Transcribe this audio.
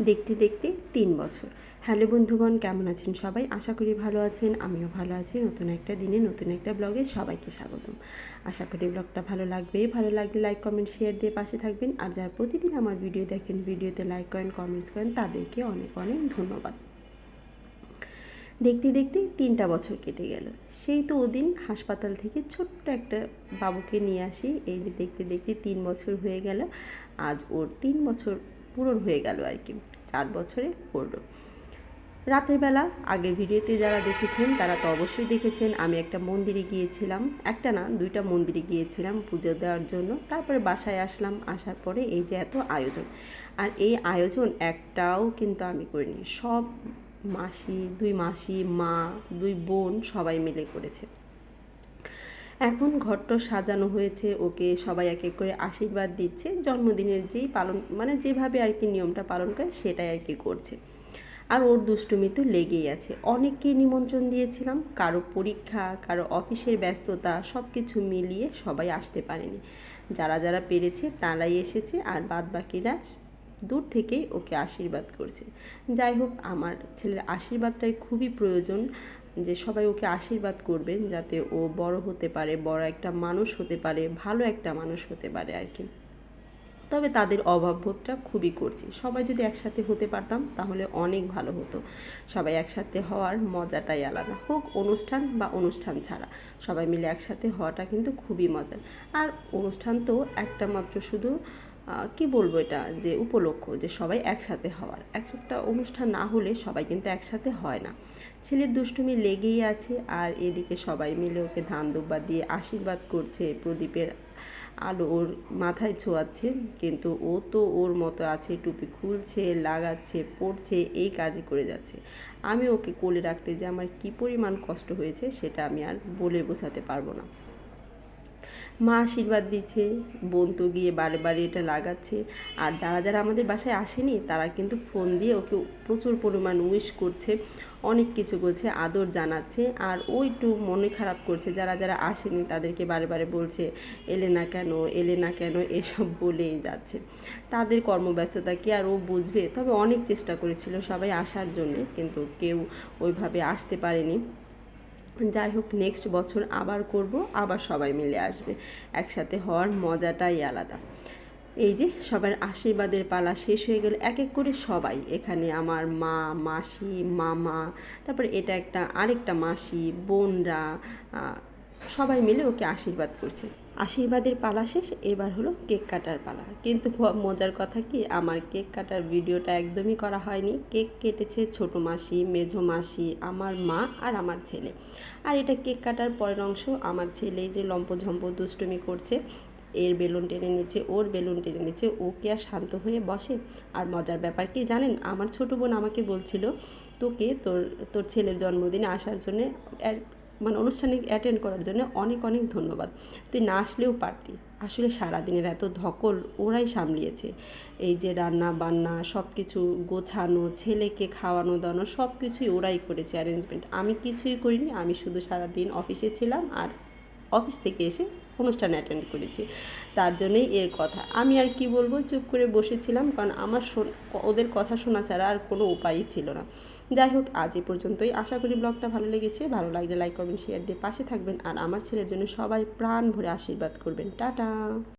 দেখতে দেখতে ৩ বছর। হ্যালো বন্ধুগণ, কেমন আছেন সবাই? আশা করি ভালো আছেন, আমিও ভালো আছি। নতুন একটা দিনে নতুন একটা ব্লগে সবাইকে স্বাগতম। আশা করি ব্লগটা ভালো লাগবে। ভালো লাগলে লাইক, কমেন্ট, শেয়ার দিয়ে পাশে থাকবেন। আর যারা প্রতিদিন আমার ভিডিও দেখেন, ভিডিওতে লাইক করেন, কমেন্টস করেন, তাদেরকে অনেক অনেক ধন্যবাদ। দেখতে দেখতে ৩টা বছর কেটে গেল। সেই তো ওদিন হাসপাতাল থেকে ছোট্ট একটা বাবুকে নিয়ে আসি। এই যে দেখতে দেখতে ৩ বছর হয়ে গেল। আজ ওর ৩ বছর পূরণ হয়ে গেল আর কি, 4 বছরে পড়লো। রাতের বেলা আগের ভিডিওতে যারা দেখেছেন তারা তো অবশ্যই দেখেছেন আমি একটা মন্দিরে গিয়েছিলাম। একটা না, 2টা মন্দিরে গিয়েছিলাম পুজো দেওয়ার জন্য। তারপরে বাসায় আসলাম, আসার পরে এই যে এত আয়োজন। আর এই আয়োজন একটাও কিন্তু আমি করিনি, সব মাসি, 2 মাসি, মা, 2 বোন সবাই মিলে করেছে। এখন ঘরটা সাজানো হয়েছে, ওকে সবাই এক এক করে আশীর্বাদ দিচ্ছে। জন্মদিনের যেই পালন মানে যেভাবে আর কি নিয়মটা পালন করে সেটাই আর কি করছে। আর ওর দুষ্টুমি তো লেগেই আছে। অনেককেই নিমন্ত্রণ দিয়েছিলাম, কারো পরীক্ষা, কারো অফিসের ব্যস্ততা, সব কিছু মিলিয়ে সবাই আসতে পারেনি। যারা যারা পেরেছে তারাই এসেছে, আর বাদবাকিরা দূর থেকেই ওকে আশীর্বাদ করছে। যাই হোক, আমার ছেলের আশীর্বাদটাই খুবই প্রয়োজন, যে সবাই ওকে আশীর্বাদ করবেন যাতে ও বড় হতে পারে, বড় একটা মানুষ হতে পারে, ভালো একটা মানুষ হতে পারে আর কি। তবে তাদের অভাববোধটা খুবই করছি। সবাই যদি একসাথে হতে পারতাম তাহলে অনেক ভালো হতো। সবাই একসাথে হওয়ার মজাটাই আলাদা, হোক অনুষ্ঠান বা অনুষ্ঠান ছাড়া সবাই মিলে একসাথে হওয়াটা কিন্তু খুবই মজার। আর অনুষ্ঠান তো একটা মাত্র শুধু কি বলবো, এটা যে উপলক্ষ যে সবাই একসাথে হওয়ার। একটা অনুষ্ঠান না হলে সবাই কিন্তু একসাথে হয় না। ছেলের দুষ্টুমি লেগেই আছে, আর এদিকে সবাই মিলে ওকে ধান দুব্বা দিয়ে আশীর্বাদ করছে, প্রদীপের আলো ওর মাথায় ছোঁয়াচ্ছে। কিন্তু ও তো ওর মতো আছে, টুপি খুলছে, লাগাচ্ছে, পড়ছে, এই কাজই করে যাচ্ছে। আমি ওকে কোলে রাখতে যে আমার কী পরিমাণ কষ্ট হয়েছে সেটা আমি আর বলে বোঝাতে পারবো না। মা আশীর্বাদ দিচ্ছে, বোন তো গিয়ে বারে বারে এটা লাগাচ্ছে। আর যারা যারা আমাদের বাসায় আসেনি তারা কিন্তু ফোন দিয়ে ওকে প্রচুর পরিমাণ উইশ করছে, অনেক কিছু করছে, আদর জানাচ্ছে। আর ও একটু মনে খারাপ করছে, যারা যারা আসেনি তাদেরকে বারে বারে বলছে এলে না কেন, এলে না কেন, এসব বলেই যাচ্ছে। তাদের কর্মব্যস্ততা কি আর ও বুঝবে? তবে অনেক চেষ্টা করেছিল সবাই আসার জন্যে, কিন্তু কেউ ওইভাবে আসতে পারেনি। যাই হোক, নেক্সট বছর আবার করব, আবার সবাই মিলে আসবে। একসাথে হওয়ার মজাটাই আলাদা। এই যে সবার আশীর্বাদের পালা শেষ হয়ে গেল, এক এক করে সবাই এখানে আমার মা, মাসি, মামা, তারপরে এটা একটা আরেকটা মাসি, বোনরা সবাই মিলে ওকে আশীর্বাদ করছে। আশীর্বাদের পালা শেষ, এবার হলো কেক কাটার পালা। কিন্তু মজার কথা কি, আমার কেক কাটার ভিডিওটা একদমই করা হয়নি। কেক কেটেছে ছোটো মাসি, মেঝো মাসি, আমার মা আর আমার ছেলে। আর এটা কেক কাটার পরের অংশ। আমার ছেলে যে লম্পঝম্প দুষ্টুমি করছে, এর বেলুন টেনে নিচ্ছে, ওর বেলুন টেনে নিচ্ছে, ওকে আর শান্ত হয়ে বসে। আর মজার ব্যাপার কি জানেন, আমার ছোটো বোন আমাকে বলছিল তোকে তোর তোর ছেলের জন্মদিনে আসার জন্যে, মানে অনুষ্ঠানে অ্যাটেন্ড করার জন্য অনেক অনেক ধন্যবাদ, তুই না আসলেও পারতি। আসলে সারাদিনের এত ধকল ওরাই সামলিয়েছে। এই যে রান্না বান্না সব কিছু গোছানো, ছেলেকে খাওয়ানো দাওয়ানো সব কিছুই ওরাই করেছে অ্যারেঞ্জমেন্ট। আমি কিছুই করিনি, আমি শুধু সারাদিন অফিসে ছিলাম আর অফিস থেকে এসে অনুষ্ঠান অ্যাটেন্ড করেছি। তার জন্যই এর কথা। আমি আর কি বলবো, চুপ করে বসেছিলাম, কারণ আমার ওদের কথা শোনা ছাড়া আর কোনো উপায়ই ছিল না। যাই হোক, আজ এই পর্যন্তই। আশা করি ব্লগটা ভালো লেগেছে। ভালো লাগলে লাইক, কমেন্ট, শেয়ার দিয়ে পাশে থাকবেন। আর আমার ছেলের জন্য সবাই প্রাণ ভরে আশীর্বাদ করবেন। টাটা।